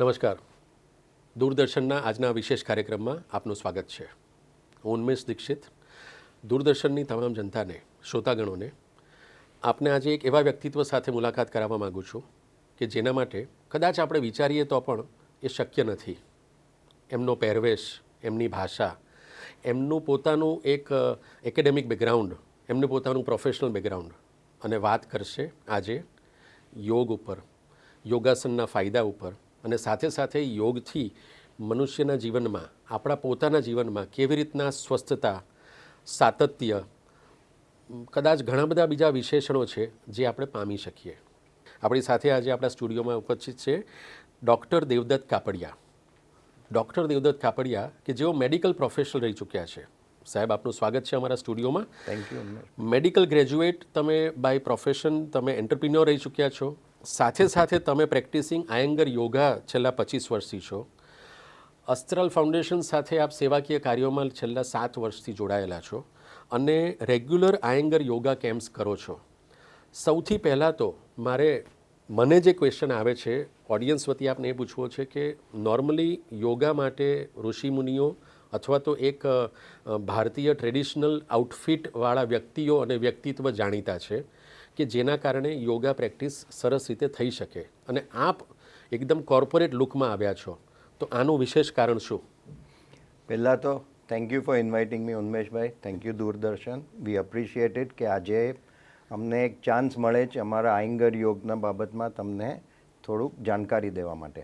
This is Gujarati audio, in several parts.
નમસ્કાર. દૂરદર્શનના આજના વિશેષ કાર્યક્રમમાં આપનું સ્વાગત છે. હું ઉન્મેષ દીક્ષિત દૂરદર્શનની તમામ જનતાને, શ્રોતાગણોને આપને આજે એક એવા વ્યક્તિત્વ સાથે મુલાકાત કરાવવા માગું છું કે જેના માટે કદાચ આપણે વિચારીએ તો પણ એ શક્ય નથી. એમનો પહેરવેશ, એમની ભાષા, એમનું પોતાનું એક એકેડેમિક બેકગ્રાઉન્ડ, એમનું પોતાનું પ્રોફેશનલ બેકગ્રાઉન્ડ, અને વાત કરશે આજે યોગ ઉપર, યોગાસનના ફાયદા ઉપર, અને સાથે સાથે યોગથી મનુષ્યના જીવનમાં, આપણા પોતાના જીવનમાં કેવી રીતના સ્વસ્થતા, સાતત્ય, કદાચ ઘણા બધા બીજા વિશેષણો છે જે આપણે પામી શકીએ. આપણી સાથે આજે આપણા સ્ટુડિયોમાં ઉપસ્થિત છે ડૉક્ટર દેવદત્ત કાપડિયા. ડૉક્ટર દેવદત્ત કાપડિયા કે જેઓ મેડિકલ પ્રોફેશનલ રહી ચૂક્યા છે. સાહેબ, આપનું સ્વાગત છે અમારા સ્ટુડિયોમાં. Thank you. મેડિકલ ગ્રેજ્યુએટ તમે બાય પ્રોફેશન, તમે એન્ટરપ્રિન્યોર રહી ચૂક્યા છો. સાથે સાથે તમે પ્રેક્ટિસિંગ આયંગર યોગા છેલ્લા 25 વર્ષથી છો. અસ્ત્રલ ફાઉન્ડેશન સાથે આપ સેવાકીય કાર્યોમાં છેલ્લા 7 વર્ષથી જોડાયેલા છો અને રેગ્યુલર આયંગર યોગા કેમ્પ્સ કરો છો. સૌથી પહેલાં તો મને જે ક્વેશ્ચન આવે છે ઓડિયન્સ વતી આપને એ પૂછવો છે કે નોર્મલી યોગા માટે ઋષિમુનિઓ અથવા તો એક ભારતીય ટ્રેડિશનલ આઉટફિટવાળા વ્યક્તિઓ અને વ્યક્તિત્વ જાણીતા છે કે જેના કારણે યોગા પ્રેક્ટિસ સરસ રીતે થઈ શકે, અને આપ એકદમ કોર્પોરેટ લુકમાં આવ્યા છો, તો આનું વિશેષ કારણ શું? પહેલાં તો thank you for inviting me ઉન્મેશભાઈ. Thank you Doordarshan. We appreciate it કે આજે અમને એક ચાન્સ મળે છે અમારા આયંગર યોગના બાબતમાં તમને થોડુંક જાણકારી દેવા માટે.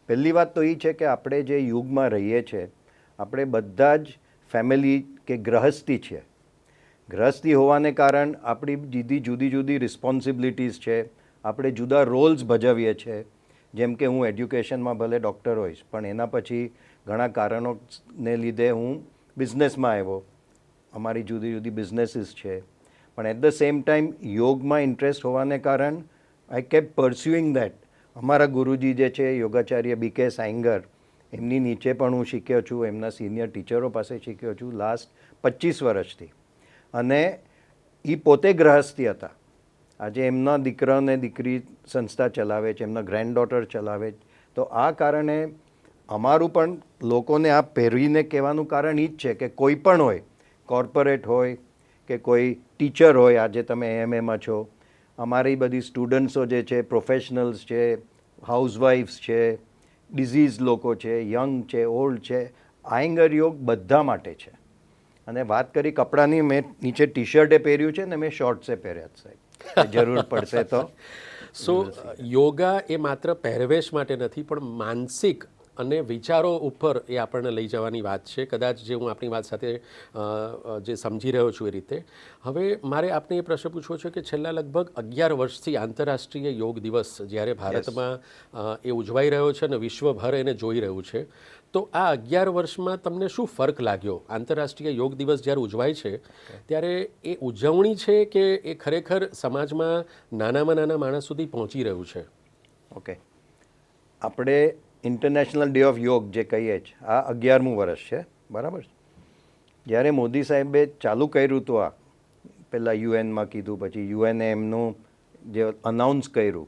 પહેલી વાત તો એ છે કે આપણે જે યુગમાં રહીએ છીએ, આપણે બધા જ ફેમિલી કે ગ્રહસ્થી છે. ગ્રહસ્થી હોવાને કારણ આપણી જુદી જુદી રિસ્પોન્સિબિલિટીઝ છે. આપણે જુદા રોલ્સ ભજવીએ છીએ. જેમ કે હું એજ્યુકેશનમાં ભલે ડૉક્ટર હોઈશ, પણ એના પછી ઘણા કારણોને લીધે હું બિઝનેસમાં આવ્યો. અમારી જુદી જુદી બિઝનેસીસ છે. પણ એટ ધ સેમ ટાઈમ યોગમાં ઇન્ટરેસ્ટ હોવાને કારણ આઈ કેપ પરસ્યુઇંગ દેટ. અમારા ગુરુજી જે છે યોગાચાર્ય BK સાયંગર, એમની નીચે પણ હું શીખ્યો છું, એમના સિનિયર ટીચરો પાસે શીખ્યો છું લાસ્ટ 25 વર્ષથી. અને એ પોતે ગ્રહસ્થી હતા. આજે એમના દીકરા અને દીકરી સંસ્થા ચલાવે છે, એમના ગ્રેન્ડ ડોટર ચલાવે છે. તો આ કારણે અમારું પણ લોકોને આ પહેરવીને કહેવાનું કારણ એ જ છે કે કોઈ પણ હોય, કોર્પોરેટ હોય કે કોઈ ટીચર હોય, આજે તમે AMAમાં છો, અમારી બધી સ્ટુડન્ટ્સો જે છે, પ્રોફેશનલ્સ છે, હાઉસવાઇફ્સ છે, ડિઝીઝ લોકો છે, યંગ છે, ઓલ્ડ છે, આયંગર યોગ બધા માટે છે. અને વાત કરી કપડાની, મેં નીચે ટી શર્ટે પહેર્યું છે ને મેં શોર્ટ્સે પહેર્યા છે સાહેબ, જરૂર પડશે તો. યોગા એ માત્ર પહેરવેશ માટે નથી, પણ માનસિક અને વિચારો ઉપર એ આપણને લઈ જવાની વાત છે. કદાચ જે હું આપણી વાત સાથે જે સમજી રહ્યો છું એ રીતે. હવે મારે આપને એ પ્રશ્ન પૂછવો છે કે છેલ્લા લગભગ 11 વર્ષથી આંતરરાષ્ટ્રીય યોગ દિવસ જ્યારે ભારતમાં એ ઉજવાઈ રહ્યો છે અને વિશ્વભર એને જોઈ રહ્યું છે, તો આ 11 વર્ષમાં તમને શું ફરક લાગ્યો? આંતરરાષ્ટ્રીય યોગ દિવસ જ્યારે ઉજવાય છે ત્યારે એ ઉજવણી છે કે એ ખરેખર સમાજમાં નાનામાં નાના માણસ સુધી પહોંચી રહ્યું છે? ઓકે, આપણે ઇન્ટરનેશનલ ડે ઓફ યોગ જે કહીએ છીએ, આ 11મું વર્ષ છે, બરાબર. જ્યારે મોદી સાહેબે ચાલુ કર્યું હતું, આ પહેલાં UN કીધું, પછી UN એમનું જે અનાઉન્સ કર્યું,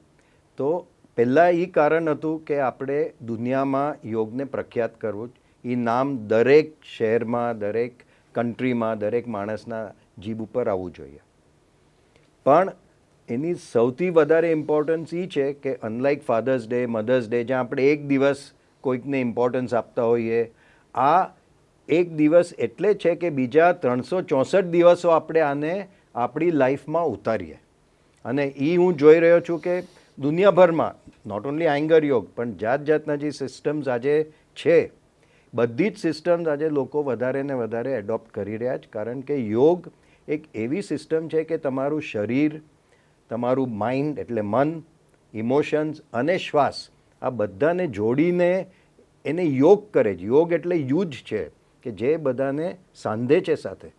તો પહેલાં એ કારણ હતું કે આપણે દુનિયામાં યોગને પ્રખ્યાત કરવું. એ નામ દરેક શહેરમાં, દરેક કન્ટ્રીમાં, દરેક માણસના જીભ ઉપર આવવું જોઈએ. પણ એની સૌથી વધારે ઇમ્પોર્ટન્સ એ છે કે unlike father's day, mother's day, જ્યાં આપણે એક દિવસ કોઈકને ઇમ્પોર્ટન્સ આપતા હોઈએ, આ એક દિવસ એટલે છે કે બીજા 364 દિવસો આપણે આને આપણી લાઈફમાં ઉતારીએ. અને એ હું જોઈ રહ્યો છું કે દુનિયાભરમાં નોટ ઓન્લી આયંગર યોગ, પણ જાત જાતના જે સિસ્ટમ્સ આજે છે, બધી જ સિસ્ટમ્સ આજે લોકો વધારે ને વધારે એડોપ્ટ કરી રહ્યા છે. કારણ કે યોગ એક એવી સિસ્ટમ છે કે તમારું શરીર, તમારું માઇન્ડ એટલે મન, ઇમોશન્સ અને શ્વાસ, આ બધાને જોડીને એને યોગ કરે છે. યોગ એટલે યુજ છે કે જે બધાને સાંધે છે સાથે.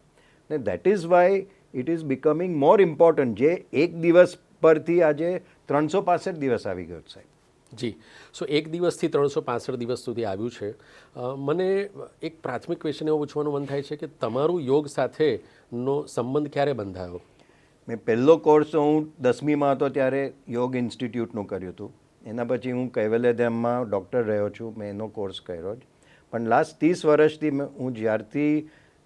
ને that is why it is becoming more important. જે એક દિવસ પરથી આજે 365 દિવસ આવી ગયો છે. જી. સો એક દિવસથી 365 દિવસ સુધી આવ્યું છે. મને એક પ્રાથમિક ક્વેશ્ચન એવો પૂછવાનું મન થાય છે કે તમારું યોગ સાથેનો સંબંધ ક્યારે બંધાયો? મેં પહેલો કોર્સ હું 10મીમાં હતો ત્યારે યોગ ઇન્સ્ટિટ્યૂટનું કર્યું હતું. એના પછી હું કૈવલ્યધામમાં ડૉક્ટર રહ્યો છું, મેં એનો કોર્સ કર્યો જ. પણ લાસ્ટ 30 વર્ષથી હું જ્યારથી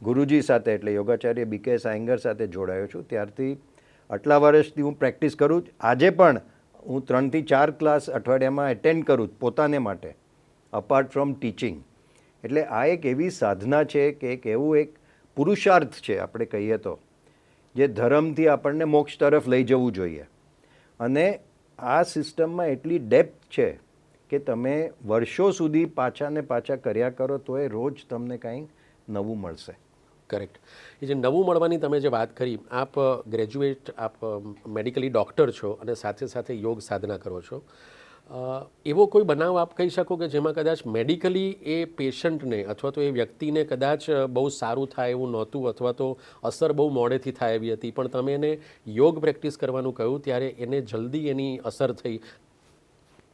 ગુરુજી સાથે એટલે યોગાચાર્ય BK સાયંગર સાથે જોડાયો છું ત્યારથી આટલા વર્ષથી હું પ્રેક્ટિસ કરું જ. આજે પણ હું 3 થી 4 ક્લાસ અઠવાડિયામાં એટેન્ડ કરું જ પોતાને માટે, અપાર્ટ ફ્રોમ ટીચિંગ. એટલે આ એક એવી સાધના છે કે એક એવું એક પુરુષાર્થ છે આપણે કહીએ તો, જે ધર્મથી આપણને મોક્ષ તરફ લઈ જવું જોઈએ. અને આ સિસ્ટમમાં એટલી ડેપ્થ છે કે તમે વર્ષો સુધી પાછા ને પાછા કર્યા કરો તો એ રોજ તમને કંઈ નવું મળશે. કરેક્ટ. એ જે નવું મળવાની તમે જે વાત કરી, આપ ગ્રેજ્યુએટ, આપ મેડિકલી ડૉક્ટર છો અને સાથે સાથે યોગ સાધના કરો છો. એવો કોઈ બનાવ આપ કહી શકો કે જેમાં કદાચ મેડિકલી એ પેશન્ટને અથવા તો એ વ્યક્તિને કદાચ બહુ સારું થાય એવું નહોતું અથવા તો અસર બહુ મોડેથી થાય એવી હતી, પણ તમે એને યોગ પ્રેક્ટિસ કરવાનું કહ્યું ત્યારે એને જલ્દી એની અસર થઈ?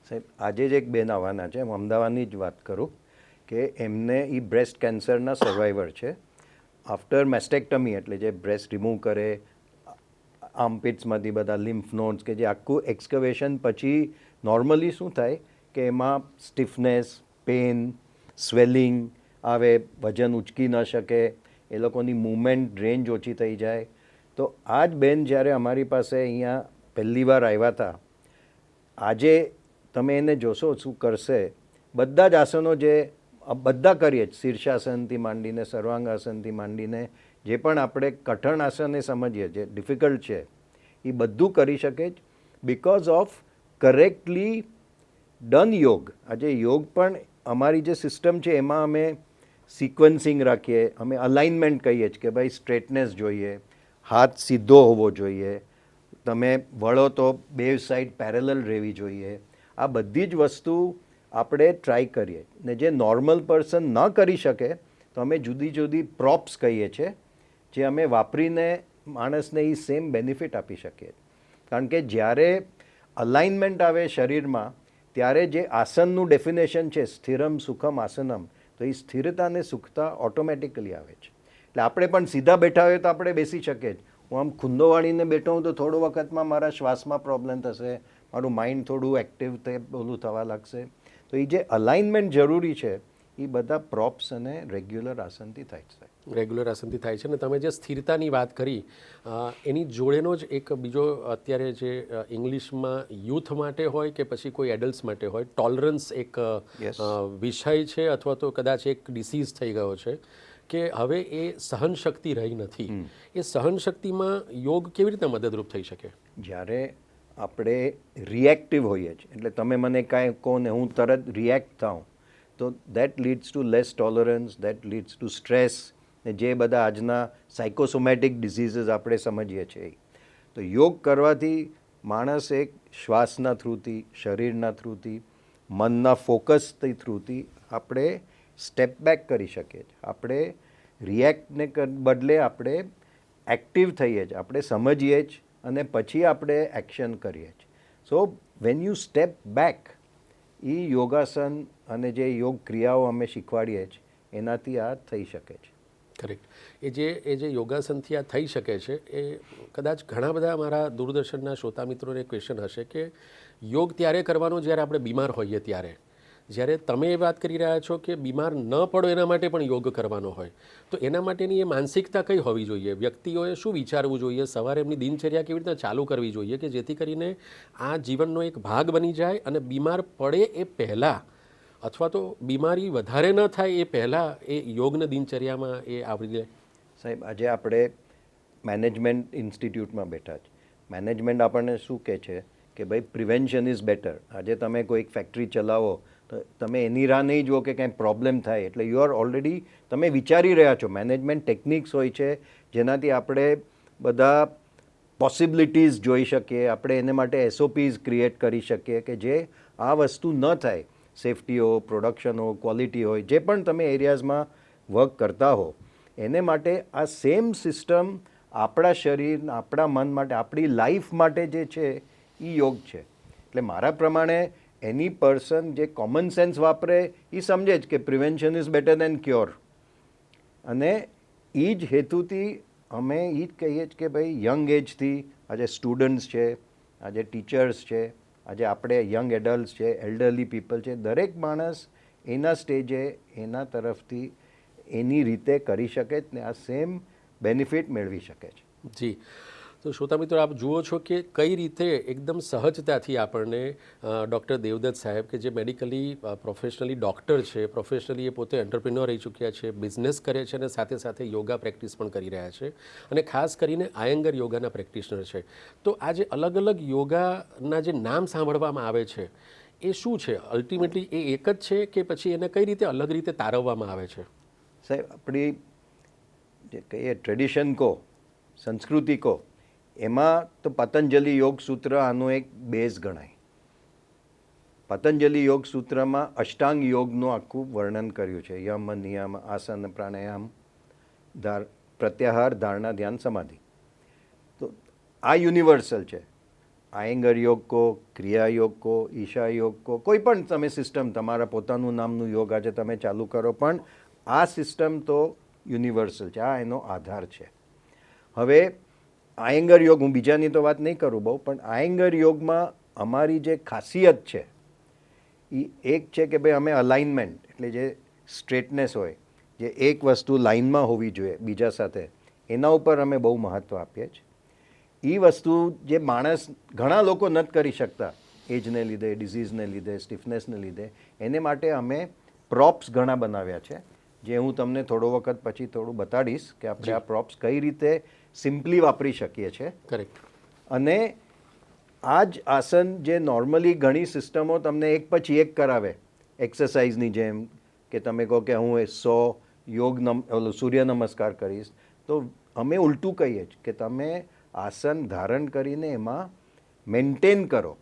સાહેબ, આજે જ એક બેન આવવાના છે, હું અમદાવાદની જ વાત કરું કે એમને એ બ્રેસ્ટ કેન્સરના સર્વાઈવર છે. આફ્ટર મેસ્ટેક્ટમી એટલે જે બ્રેસ્ટ રિમૂવ કરે, આર્મપિટ્સમાંથી બધા લિમ્ફ નોડ્સ કે જે આખું એક્સકવેશન પછી નોર્મલી શું થાય કે એમાં સ્ટીફનેસ, પેન, સ્વેલિંગ આવે, વજન ઉચકી ન શકે, એ લોકોની મૂવમેન્ટ રેન્જ ઓછી થઈ જાય. તો આ જ બેન જ્યારે અમારી પાસે અહીંયા પહેલી વાર આવ્યા હતા, આજે તમે એને જોશો શું કરશે. બધા જ આસનો જે બધા કરીએ જ, શીર્ષાસનથી માંડીને સર્વાંગાસનથી માંડીને જે પણ આપણે કઠણ આસને સમજીએ જે ડિફિકલ્ટ છે એ બધું કરી શકે જ બિકોઝ ઓફ કરેક્ટલી ડન યોગ. આજે યોગ પણ અમારી જે સિસ્ટમ છે એમાં અમે સિક્વન્સિંગ રાખીએ, અમે અલાઇનમેન્ટ કહીએ છીએ કે ભાઈ સ્ટ્રેટનેસ જોઈએ, હાથ સીધો હોવો જોઈએ, તમે વળો તો બે સાઈડ પેરેલલ રહેવી જોઈએ. આ બધી જ વસ્તુ આપણે ટ્રાય કરીએ ને જે નોર્મલ પર્સન ન કરી શકે તો અમે જુદી જુદી પ્રોપ્સ કહીએ છીએ જે અમે વાપરીને માણસને એ સેમ બેનિફિટ આપી શકીએ. કારણ કે જ્યારે અલાઇનમેન્ટ આવે શરીરમાં ત્યારે જે આસનનું ડેફિનેશન છે સ્થિરમ સુખમ આસનમ, તો એ સ્થિરતા ને સુખતા ઓટોમેટિકલી આવે છે. એટલે આપણે પણ સીધા બેઠા હોય તો આપણે બેસી શકીએ જ. હું આમ ખુંદો વાળીને બેઠો હું તો થોડો વખતમાં મારા શ્વાસમાં પ્રોબ્લેમ થશે, મારું માઇન્ડ થોડું એક્ટિવ ઓલું થવા લાગશે. તો એ જે અલાઇનમેન્ટ જરૂરી છે એ બધા પ્રોપ્સ અને રેગ્યુલર આસનથી થાય છે. રેગ્યુલર આસનથી થાય છે. અને તમે જે સ્થિરતાની વાત કરી એની જોડેનો જ એક બીજો અત્યારે જે ઇંગ્લિશમાં યુથ માટે હોય કે પછી કોઈ એડલ્ટ્સ માટે હોય, ટોલરન્સ એક વિષય છે અથવા તો કદાચ એક ડિસીઝ થઈ ગયો છે કે હવે એ સહનશક્તિ રહી નથી. એ સહનશક્તિમાં યોગ કેવી રીતે મદદરૂપ થઈ શકે? જ્યારે આપણે રિએક્ટિવ હોઈએ છીએ એટલે તમે મને કાંઈ કહો ને હું તરત રિએક્ટ થાઉં તો that leads to less tolerance, that leads to stress ને જે બધા આજના સાયકોસોમેટિક ડિઝીઝીસ આપણે સમજીએ છીએ. તો યોગ કરવાથી માણસ એક શ્વાસના થ્રુથી, શરીરના થ્રુથી, મનના ફોકસથી થ્રુથી આપણે સ્ટેપ બેક કરી શકીએ છીએ. આપણે રિએક્ટને બદલે આપણે એક્ટિવ થઈએ જ, આપણે સમજીએ જ અને પછી આપણે એક્શન કરીએ છીએ. So when you step back, એ યોગાસન અને જે યોગ ક્રિયાઓ અમે શીખવાડીએ છીએ એનાથી આ થઈ શકે છે. કરેક્ટ. એ જે યોગાસનથી આ થઈ શકે છે એ કદાચ ઘણા બધા અમારા દૂરદર્શનના શ્રોતા મિત્રોને ક્વેશ્ચન હશે કે યોગ ત્યારે કરવાનો જ્યારે આપણે બીમાર હોઈએ ત્યારે. જ્યારે તમે એ વાત કરી રહ્યા છો કે બીમાર ન પડો એના માટે પણ યોગ કરવાનો હોય, તો એના માટેની એ માનસિકતા કઈ હોવી જોઈએ? વ્યક્તિઓએ શું વિચારવું જોઈએ? સવારે એમની દિનચર્યા કેવી રીતે ચાલુ કરવી જોઈએ કે જેથી કરીને આ જીવનનો એક ભાગ બની જાય અને બીમાર પડે એ પહેલાં અથવા તો બીમારી વધારે ન થાય એ પહેલાં એ યોગને દિનચર્યામાં એ આવરી લે? સાહેબ, આજે આપણે મેનેજમેન્ટ ઇન્સ્ટિટ્યૂટમાં બેઠા છે. મેનેજમેન્ટ આપણને શું કહે છે કે ભાઈ પ્રિવેન્શન ઇઝ બેટર. આજે તમે કોઈક ફેક્ટરી ચલાવો તો તમે એની રાહ નહીં જુઓ કે કંઈ પ્રોબ્લેમ થાય, એટલે યુ આર ઓલરેડી તમે વિચારી રહ્યા છો. મેનેજમેન્ટ ટેકનિક્સ હોય છે જેનાથી આપણે બધા પોસિબિલિટીઝ જોઈ શકીએ, આપણે એને માટે SOPs ક્રિએટ કરી શકીએ કે જે આ વસ્તુ ન થાય. સેફ્ટી હો, પ્રોડક્શન હો, ક્વોલિટી હોય, જે પણ તમે એરિયાઝમાં વર્ક કરતા હો એને માટે આ સેમ સિસ્ટમ આપણા શરીર, આપણા મન માટે, આપણી લાઈફ માટે જે છે એ યોગ છે. એટલે મારા પ્રમાણે એની પર્સન જે કોમન સેન્સ વાપરે એ સમજે જ કે prevention is better than cure. અને એ જ હેતુથી અમે એ જ કહીએ જ કે ભાઈ યંગ એજથી આજે સ્ટુડન્ટ્સ છે, આજે ટીચર્સ છે, આજે આપણે યંગ એડલ્ટ છે, એલ્ડરલી પીપલ છે, દરેક માણસ એના સ્ટેજે એના તરફથી એની રીતે કરી શકે જ ને આ સેમ બેનિફિટ મેળવી શકે છે. જી, તો શ્રોતા મિત્રો આપ જુઓ છો કે કઈ રીતે એકદમ સહજતાથી આપણને ડૉક્ટર દેવદત્ત સાહેબ કે જે મેડિકલી પ્રોફેશનલી ડૉક્ટર છે, પ્રોફેશનલી એ પોતે એન્ટરપ્રિન્યોર રહી ચૂક્યા છે, બિઝનેસ કરે છે અને સાથે સાથે યોગા પ્રેક્ટિસ પણ કરી રહ્યા છે અને ખાસ કરીને આયંગર યોગાના પ્રેક્ટિશનર છે. તો આ જે અલગ અલગ યોગાના જે નામ સાંભળવામાં આવે છે એ શું છે? અલ્ટિમેટલી એ એક જ છે કે પછી એને કઈ રીતે અલગ રીતે તારવવામાં આવે છે? સાહેબ, આપણી જે કહીએ ટ્રેડિશન કહો, સંસ્કૃતિ કહો, એમાં તો પતંજલિ યોગ સૂત્ર આનું એક બેઝ ગણાય. પતંજલિ યોગ સૂત્રમાં અષ્ટાંગ યોગનું આખું વર્ણન કર્યું છે. યમ, નિયમ, આસન, પ્રાણાયામ, પ્રત્યાહાર, ધારણા, ધ્યાન, સમાધિ. તો આ યુનિવર્સલ છે. આયંગર યોગ કહો, ક્રિયા યોગ કહો, ઈશા યોગ કહો, કોઈ પણ તમે સિસ્ટમ તમારા પોતાનું નામનું યોગ આજે તમે ચાલુ કરો, પણ આ સિસ્ટમ તો યુનિવર્સલ છે. આ એનો આધાર છે. હવે આયંગર યોગ, હું બીજાની તો વાત નહીં કરું બહુ, પણ આયંગર યોગમાં અમારી જે ખાસિયત છે એ એક છે કે ભાઈ અમે અલાઇનમેન્ટ એટલે જે સ્ટ્રેટનેસ હોય, જે એક વસ્તુ લાઇનમાં હોવી જોઈએ બીજા સાથે, એના ઉપર અમે બહુ મહત્ત્વ આપીએ છીએ. એ વસ્તુ જે માણસ ઘણા લોકો નથી કરી શકતા એજને લીધે, ડિઝીઝને લીધે, સ્ટીફનેસને લીધે, એને માટે અમે પ્રોપ્સ ઘણા બનાવ્યા છે, જે હું તમને થોડો વખત પછી થોડું બતાડીશ કે આપણે આ પ્રોપ્સ કઈ રીતે સિમ્પલી વાપરી શકીએ છીએ. કરેક્ટ. અને આ જ આસન જે નોર્મલી ઘણી સિસ્ટમો તમને એક પછી એક કરાવે એક્સરસાઇઝની જેમ, કે તમે કહો કે હું 100 સૂર્ય નમસ્કાર કરીશ, તો અમે ઉલટું કહીએ છીએ કે તમે આસન ધારણ કરીને એમાં મેન્ટેન કરો.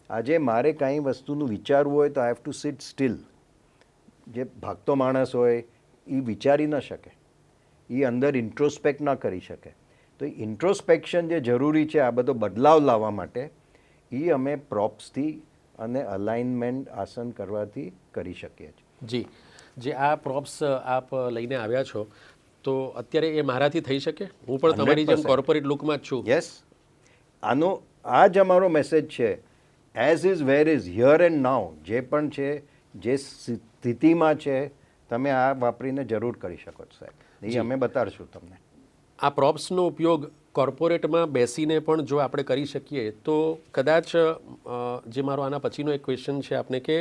આજે મારે કાંઈ વસ્તુનું વિચારવું હોય તો I have to sit still. જે ભાગતો માણસ હોય એ વિચારી ન શકે, એ અંદર ઇન્ટ્રોસ્પેક્ટ ના કરી શકે. તો ઇન્ટ્રોસ્પેક્શન જે જરૂરી છે આ બધો બદલાવ લાવવા માટે, એ અમે પ્રોપ્સથી અને અલાઇનમેન્ટ આસન કરવાથી કરી શકીએ છીએ. જી, જે આ પ્રોપ્સ આપ લઈને આવ્યા છો, તો અત્યારે એ મારાથી થઈ શકે? હું પણ તમારી જેમ 100% કોર્પોરેટ લુકમાં જ છું. યસ, આનો આ જ અમારો મેસેજ છે. As is where is here and નાઉ, જે પણ છે, જે સ્થિતિમાં છે, તમે આ વાપરીને જરૂર કરી શકો છો સાહેબ. એ અમે બતાડશું તમને. આ પ્રોપ્સનો ઉપયોગ કોર્પોરેટમાં બેસીને પણ જો આપણે કરી શકીએ તો કદાચ જે મારો આના પછીનો એક ક્વેશ્ચન છે આપને કે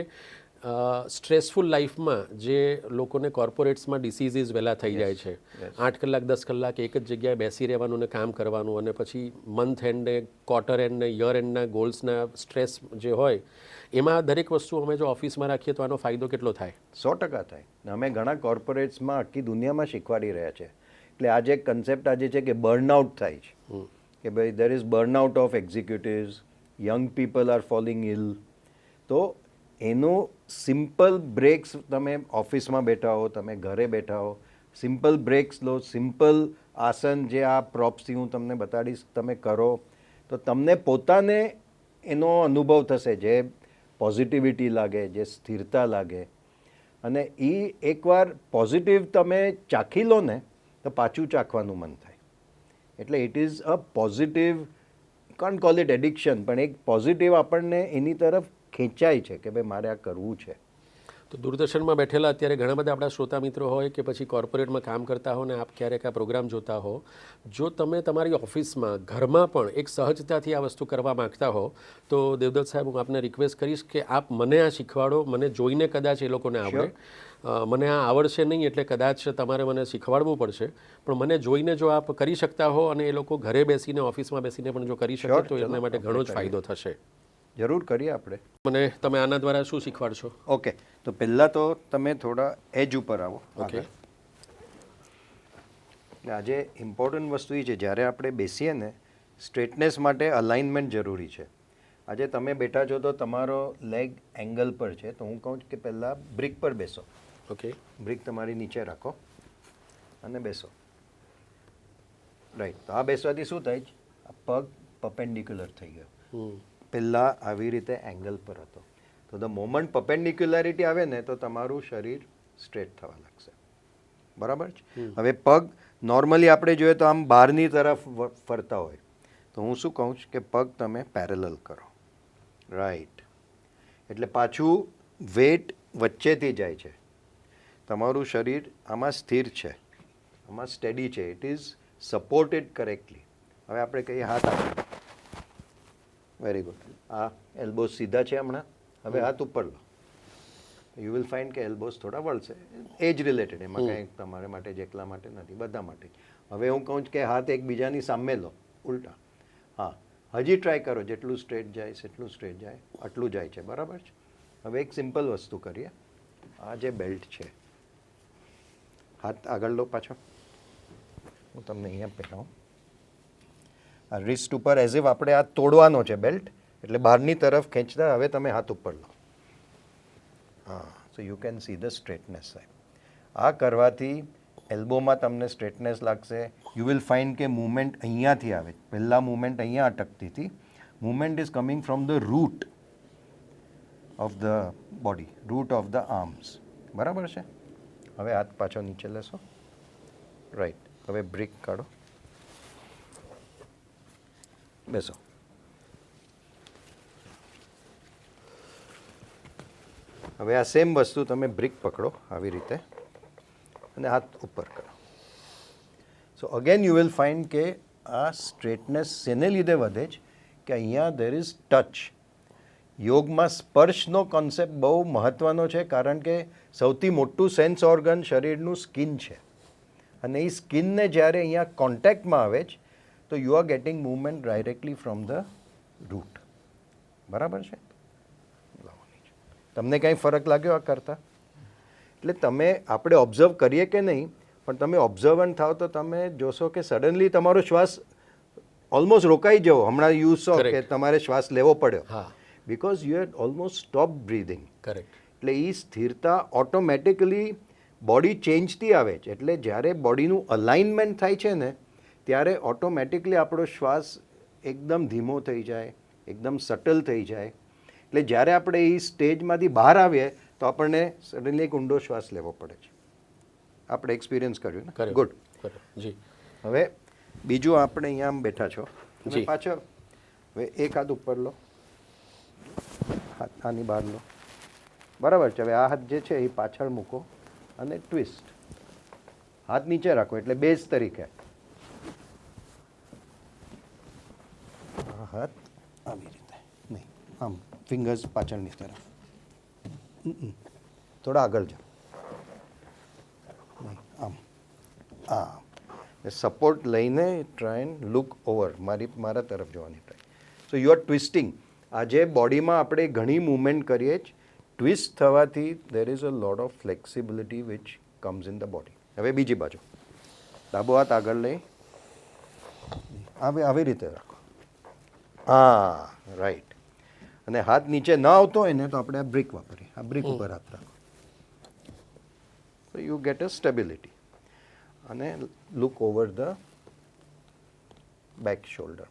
સ્ટ્રેસફુલ લાઈફમાં જે લોકોને કોર્પોરેટ્સમાં ડિસીઝીસ વહેલા થઈ જાય છે, 8 કલાક 10 કલાક એક જ જગ્યાએ બેસી રહેવાનું ને કામ કરવાનું, અને પછી મંથ એન્ડને, ક્વાર્ટર એન્ડને, યર એન્ડના ગોલ્સના સ્ટ્રેસ જે હોય, એમાં દરેક વસ્તુ અમે જો ઓફિસમાં રાખીએ તો આનો ફાયદો કેટલો થાય? 100% થાય. અમે ઘણા કોર્પોરેટ્સમાં આખી દુનિયામાં શીખવાડી રહ્યા છે. એટલે આજે એક કન્સેપ્ટ આજે છે કે બર્નઆઉટ થાય છે, કે ભાઈ there is burnout of executives, young people are falling ill. તો એનું સિમ્પલ બ્રેક્સ, તમે ઓફિસમાં બેઠા હો, તમે ઘરે બેઠા હો, સિમ્પલ બ્રેક્સ લો, સિમ્પલ આસન જે આ પ્રોપ્સથી હું તમને બતાડીશ, તમે કરો તો તમને પોતાને એનો અનુભવ થશે, જે પોઝિટિવિટી લાગે, જે સ્થિરતા લાગે. અને એ એકવાર પોઝિટિવ તમે ચાખી લો ને તો પાછું ચાખવાનું મન થાય. એટલે it is a positive, can't call it addiction, પણ એક પોઝિટિવ આપણને એની તરફ ખેંચાય છે કે ભાઈ મારે આ કરવું છે. તો દૂરદર્શનમાં બેઠેલા અત્યારે ઘણા બધા આપણા શ્રોતા મિત્રો હોય કે પછી કોર્પોરેટમાં કામ કરતા હો ને આપ ક્યારેક આ પ્રોગ્રામ જોતા હો, જો તમે તમારી ઓફિસમાં, ઘરમાં પણ એક સહજતાથી આ વસ્તુ કરવા માગતા હો, તો દેવદત્ત સાહેબ, હું આપને રિક્વેસ્ટ કરીશ કે આપ મને આ શીખવાડો. મને જોઈને કદાચ એ લોકોને આવડે, મને આ આવડશે નહીં એટલે કદાચ તમારે મને શીખવાડવું પડશે, પણ મને જોઈને જો આપ કરી શકતા હો અને એ લોકો ઘરે બેસીને, ઓફિસમાં બેસીને પણ જો કરી શકે તો એના માટે ઘણો જ ફાયદો થશે. જરૂર કરીએ આપણે. મને તમે આના દ્વારા શું શીખવાડશો? ઓકે, તો પહેલાં તો તમે થોડા એજ ઉપર આવો. ઓકે. એટલે આજે ઇમ્પોર્ટન્ટ વસ્તુ એ છે, જ્યારે આપણે બેસીએ ને, સ્ટ્રેટનેસ માટે અલાઇનમેન્ટ જરૂરી છે. આજે તમે બેઠા છો તો તમારો લેગ એંગલ પર છે, તો હું કહું છું કે પહેલાં બ્રિક પર બેસો. ઓકે. બ્રિક તમારી નીચે રાખો અને બેસો. રાઈટ. તો આ બેસવાથી શું થાય છે? આ પગ પર્પેન્ડિક્યુલર થઈ ગયો. પહેલાં આવી રીતે એંગલ પર હતો, તો ધ મોમેન્ટ પર્પેન્ડિક્યુલારિટી આવે ને તો તમારું શરીર સ્ટ્રેટ થવા લાગશે. બરાબર છે? હવે પગ નોર્મલી આપણે જોઈએ તો આમ બહારની તરફ ફરતા હોય, તો હું શું કહું છું કે પગ તમે પેરેલલ કરો. રાઈટ. એટલે પાછું વેટ વચ્ચેથી જાય છે. તમારું શરીર આમાં સ્થિર છે, આમાં સ્ટેડી છે. It is supported correctly. હવે આપણે કહીએ હાથ આગળ. Very good. આ એલ્બોઝ સીધા છે હમણાં. હવે હાથ ઉપર લો. યુ વિલ ફાઇન્ડ કે એલ્બોઝ થોડા વળશે. એજ રિલેટેડ, એમાં કંઈ તમારે માટે જ એકલા માટે નથી, બધા માટે. હવે હું કહું છું કે હાથ એકબીજાની સામે લો, ઉલટા. હા, હજી ટ્રાય કરો. જેટલું સ્ટ્રેટ જાય એટલું સ્ટ્રેટ જાય, આટલું જાય છે, બરાબર છે. હવે એક સિમ્પલ વસ્તુ કરીએ. આ જે બેલ્ટ છે, હાથ આગળ લો પાછો. હું તમને અહીંયા પહેરાવું. આ રિસ્ટ ઉપર એઝ ઇફ આપણે આ તોડવાનો છે બેલ્ટ, એટલે બહારની તરફ ખેંચતા. હવે તમે હાથ ઉપર લો. હા, so you can see the straightness સાહેબ. આ કરવાથી એલ્બોમાં તમને સ્ટ્રેટનેસ લાગશે. યુ વિલ ફાઇન્ડ કે મૂવમેન્ટ અહીંયાથી આવે. પહેલાં મૂવમેન્ટ અહીંયા અટકતી હતી. Movement is coming from the root of the body, root of the arms. બરાબર છે. હવે હાથ પાછો નીચે લેશો. રાઈટ. હવે બ્રિક કાઢો. બેસો. હવે આ સેમ વસ્તુ તમે બ્રિક પકડો આવી રીતે અને હાથ ઉપર કરો. સો અગેન યુ વિલ ફાઇન્ડ કે આ સ્ટ્રેટનેસ શેને લીધે વધે છે કે અહીંયા દેર ઇઝ ટચ. યોગમાં સ્પર્શનો કોન્સેપ્ટ બહુ મહત્ત્વનો છે, કારણ કે સૌથી મોટું સેન્સ ઓર્ગન શરીરનું સ્કિન છે. અને એ સ્કિનને જ્યારે અહીંયા કોન્ટેક્ટમાં આવે છે તો you are getting movement directly from the root. બરાબર છે. તમને કાંઈ ફરક લાગ્યો આ કરતાં? એટલે તમે આપણે ઓબ્ઝર્વ કરીએ કે નહીં, પણ તમે ઓબ્ઝર્વન્ટ થાવ તો તમે જોશો કે સડનલી તમારો શ્વાસ ઓલમોસ્ટ રોકાઈ જવો. હમણાં યુ સો કે તમારે શ્વાસ લેવો પડ્યો, because you had almost stop breathing. Correct. એટલે એ સ્થિરતા ઓટોમેટિકલી બોડી ચેન્જથી આવે છે. એટલે જ્યારે બોડીનું અલાઇનમેન્ટ થાય છે ને, ત્યારે ઓટોમેટિકલી આપણો શ્વાસ એકદમ ધીમો થઈ જાય, એકદમ સટલ થઈ જાય. એટલે જ્યારે આપણે એ સ્ટેજમાંથી બહાર આવીએ તો આપણને સડનલી એક ઊંડો શ્વાસ લેવો પડે છે. આપણે એક્સપિરિયન્સ કર્યું ને? ગુડ. જી. હવે બીજું, આપણે અહીંયા આમ બેઠા છો, પાછળ. હવે એક હાથ ઉપર લો, હાથ આની બહાર લો. બરાબર છે. હવે આ હાથ જે છે એ પાછળ મૂકો અને ટ્વિસ્ટ. હાથ નીચે રાખો એટલે બેઝ તરીકે. હાથ આવી રીતે નહીં, આમ ફિંગર્સ પાછળની તરફ. થોડા આગળ જાઓ. આમ સપોર્ટ લઈને ટ્રાય એન્ડ લુક ઓવર. મારા તરફ જોવાની try. So you are twisting. આજે બોડીમાં આપણે ઘણી મૂવમેન્ટ કરીએ જ. ટ્વિસ્ટ થવાથી there is a lot of flexibility which comes in the body. હવે બીજી બાજુ. ડાબો હાથ આગળ લઈ આવી રીતે રાખો. હા, રાઈટ. અને હાથ નીચે ન આવતો હોય ને તો આપણે આ બ્રિક વાપરીએ. આ બ્રિક ઉપર હાથ રાખો. So you get a stability. અને look over the back shoulder.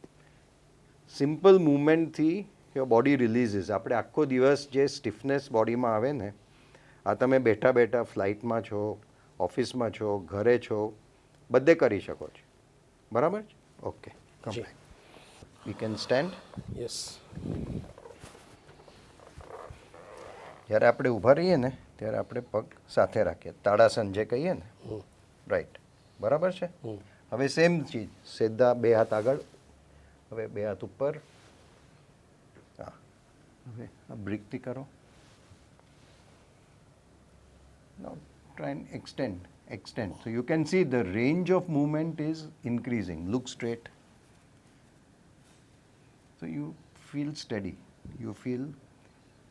Simple મૂવમેન્ટથી યોર બોડી રિલીઝીસ. આપણે આખો દિવસ જે સ્ટીફનેસ બોડીમાં આવે ને, આ તમે બેઠા બેઠા ફ્લાઇટમાં છો, ઓફિસમાં છો, ઘરે છો, બધે કરી શકો છો. બરાબર છે? Okay, come back. You can stand. Yes. જ્યારે આપણે ઊભા રહીએ ને ત્યારે આપણે પગ સાથે રાખીએ, તાડાસન જે કહીએ ને. રાઈટ. બરાબર છે. હવે સેમ ચીજ, સીધા બે હાથ આગળ. હવે બે હાથ ઉપર. હા, હવે આ બ્રીથથી કરો. Now try and extend. So you can see the range of movement is increasing. Look straight. So you feel steady. You feel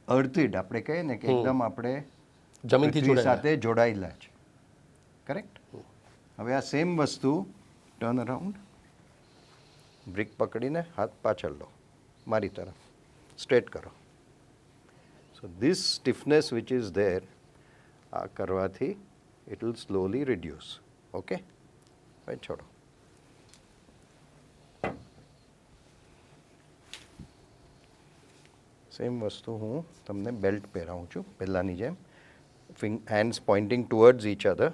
earthed. આપણે કહીએ ને કે એકદમ આપણે જમીનથી સાથે જોડાયેલા છે. કરેક્ટ. હવે આ સેમ વસ્તુ ટર્ન અરાઉન્ડ. બ્રિક પકડીને હાથ પાછળ લો, મારી તરફ સ્ટ્રેટ કરો. So this stiffness which is there, આ કરવાથી it will slowly reduce. Okay, હવે છોડો. સેમ વસ્તુ હું તમને બેલ્ટ પહેરાવું છું પહેલાંની જેમ. Hands pointing towards each other.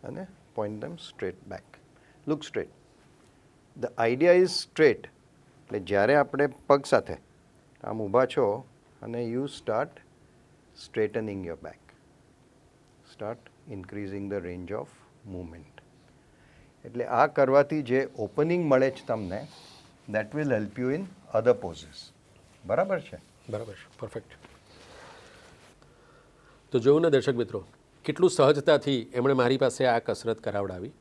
અને point them straight back. Look straight. The idea is straight. એટલે જ્યારે આપણે પગ સાથે આમ ઊભા છો અને you start straightening your back. Start increasing the range of movement. એટલે આ કરવાથી જે ઓપનિંગ મળે છે તમને, that will help you in other poses. બરાબર છે? બરાબર છે, પરફેક્ટ. તો જોયું ને દર્શક મિત્રો, કેટલું સહજતાથી એમણે મારી પાસે આ કસરત કરાવડાવી.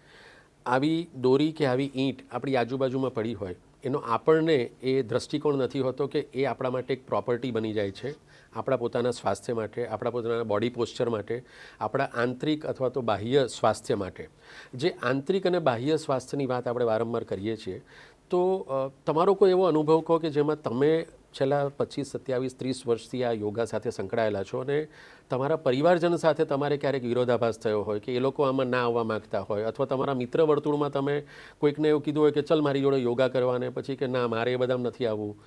આવી દોરી કે આવી ઈંટ આપણી આજુબાજુમાં પડી હોય, એનો આપણને એ દૃષ્ટિકોણ નથી હોતો કે એ આપણા માટે એક પ્રોપર્ટી બની જાય છે, આપણા પોતાના સ્વાસ્થ્ય માટે, આપણા પોતાના બોડી પોસ્ચર માટે, આપણા આંતરિક અથવા તો બાહ્ય સ્વાસ્થ્ય માટે. જે આંતરિક અને બાહ્ય સ્વાસ્થ્યની વાત આપણે વારંવાર કરીએ છીએ, તો તમારો કોઈ એવો અનુભવ કહો કે જેમાં તમે છેલ્લા 25, 27, 30 વર્ષથી આ યોગા સાથે સંકળાયેલા છો અને તમારા પરિવારજન સાથે તમારે ક્યારેક વિરોધાભાસ થયો હોય કે એ લોકો આમાં ના આવવા માગતા હોય, અથવા તમારા મિત્ર વર્તુળમાં તમે કોઈકને એવું કીધું હોય કે ચલ મારી જોડે યોગા કરવાને, પછી કે ના મારે એ બધામાં નથી આવવું,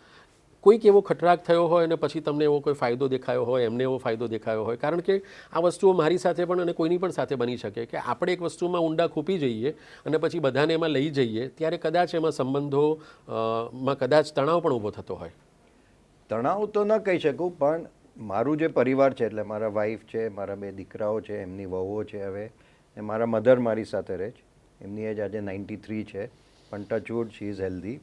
કોઈક એવો ખટરાક થયો હોય અને પછી તમને એવો કોઈ ફાયદો દેખાયો હોય, એમને એવો ફાયદો દેખાયો હોય. કારણ કે આ વસ્તુઓ મારી સાથે પણ અને કોઈની પણ સાથે બની શકે કે આપણે એક વસ્તુમાં ઊંડા ખૂપી જઈએ અને પછી બધાને એમાં લઈ જઈએ, ત્યારે કદાચ એમાં સંબંધોમાં કદાચ તણાવ પણ ઊભો થતો હોય. તણાવ તો ન કહી શકું, પણ મારું જે પરિવાર છે, એટલે મારા વાઈફ છે, મારા 2 દીકરાઓ છે, એમની વહુઓ છે હવે, ને મારા મધર મારી સાથે રહે છે. એમની એજ આજે 93 છે, પણ ટચવુડ શી ઇઝ હેલ્ધી.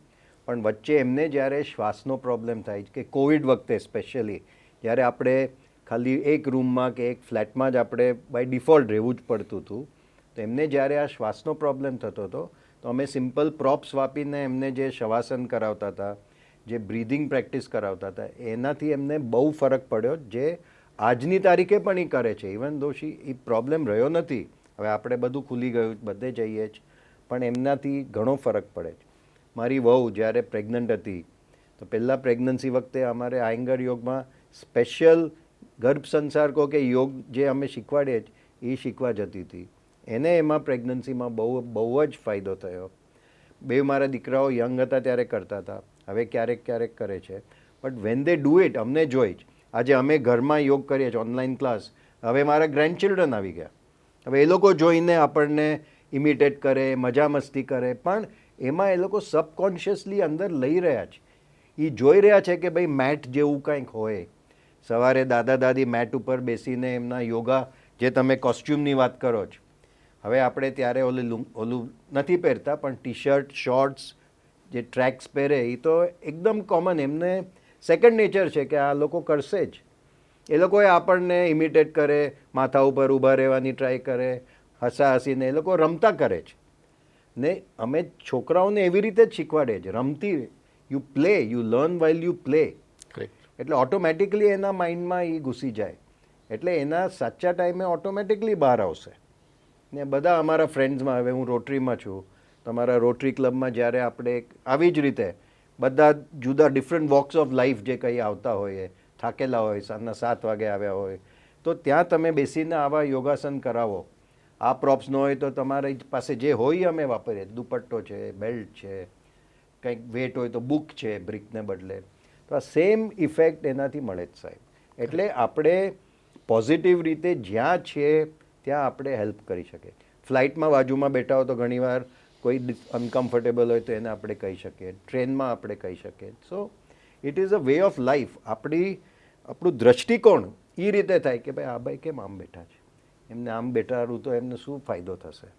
પણ વચ્ચે એમને જ્યારે શ્વાસનો પ્રોબ્લેમ થાય કે કોવિડ વખતે સ્પેશિયલી, જ્યારે આપણે ખાલી એક રૂમમાં કે એક ફ્લેટમાં જ આપણે બાય ડિફોલ્ટ રહેવું જ પડતું હતું, તો એમને જ્યારે આ શ્વાસનો પ્રોબ્લેમ થતો હતો, તો અમે સિમ્પલ પ્રોપ્સ વાપરીને એમને જે શવાસન કરાવતા હતા, જે બ્રીધિંગ પ્રેક્ટિસ કરાવતા હતા, એનાથી એમને બહુ ફરક પડ્યો, જે આજની તારીખે પણ એ કરે છે. ઇવન દો એ પ્રોબ્લેમ રહ્યો નથી, હવે આપણે બધું ખુલી ગયું, બધે જઈએ જ, પણ એમનાથી ઘણો ફરક પડે છે. મારી વહુ જ્યારે પ્રેગ્નન્ટ હતી, તો પહેલાં પ્રેગ્નન્સી વખતે અમારે આયંગર યોગમાં સ્પેશિયલ ગર્ભ સંસાર કહો કે યોગ જે અમે શીખવાડીએ જ, એ શીખવા જતી હતી. એને એમાં પ્રેગ્નન્સીમાં બહુ જ ફાયદો થયો. 2 મારા દીકરાઓ યંગ હતા ત્યારે કરતા હતા, હવે ક્યારેક ક્યારેક કરે છે. But when they do it, અમને જોઈ જ આજે અમે ઘરમાં યોગ કરીએ છીએ, ઓનલાઈન ક્લાસ, હવે મારા ગ્રેન્ડ ચિલ્ડ્રન આવી ગયા. હવે એ લોકો જોઈને આપણને ઇમિટેટ કરે, મજા મસ્તી કરે, પણ એમાં એ લોકો સબકોન્શિયસલી અંદર લઈ રહ્યા છે. એ જોઈ રહ્યા છે કે ભાઈ મેટ જેવું કંઈક હોય, સવારે દાદા દાદી મેટ ઉપર બેસીને એમના યોગા, જે તમે કોસ્ચ્યુમની વાત કરો છો, હવે આપણે ત્યારે ઓલું નથી પહેરતા, પણ ટી શર્ટ, શોર્ટ્સ, જે ટ્રેક્સ પહેરે, એ તો એકદમ કોમન, એમને સેકન્ડ નેચર છે કે આ લોકો કરશે જ. એ લોકોએ આપણને ઇમિટેટ કરે, માથા ઉપર ઊભા રહેવાની ટ્રાય કરે, હસીને એ લોકો રમતા કરે છે. ને અમે છોકરાઓને એવી રીતે જ શીખવાડે છે, રમતી. You play, you learn while you play. એટલે ઓટોમેટિકલી એના માઇન્ડમાં એ ઘૂસી જાય, એટલે એના સાચા ટાઈમે ઓટોમેટિકલી બહાર આવશે. ને બધા અમારા ફ્રેન્ડ્સમાં, હવે હું રોટરીમાં છું, તમારા રોટરી ક્લબમાં જ્યારે આપણે આવી જ રીતે બધા જુદા ડિફરન્ટ વોક્સ ઓફ લાઈફ જે કંઈ આવતા હોય, થાકેલા હોય, સાંજના 7 વાગે આવ્યા હોય, તો ત્યાં તમે બેસીને આવા યોગાસન કરાવો. આ પ્રોપ્સ ન હોય તો તમારી પાસે જે હોય અમે વાપરીએ, દુપટ્ટો છે, બેલ્ટ છે, કંઈક વેટ હોય તો બુક છે બ્રિકને બદલે, તો આ સેમ ઇફેક્ટ એનાથી મળે જ સાહેબ. એટલે આપણે પોઝિટિવ રીતે જ્યાં છે ત્યાં આપણે હેલ્પ કરી શકીએ. ફ્લાઇટમાં બાજુમાં બેઠા હો તો ઘણીવાર કોઈ અનકમ્ફર્ટેબલ હોય તો એને આપણે કહી શકીએ, ટ્રેનમાં આપણે કહી શકીએ. So it is a way of life. આપણું દ્રષ્ટિકોણ એ રીતે થાય કે ભાઈ આ ભાઈ કેમ આમ બેઠા છે, એમને આમ બેઠાડું તો એમને શું ફાયદો થશે.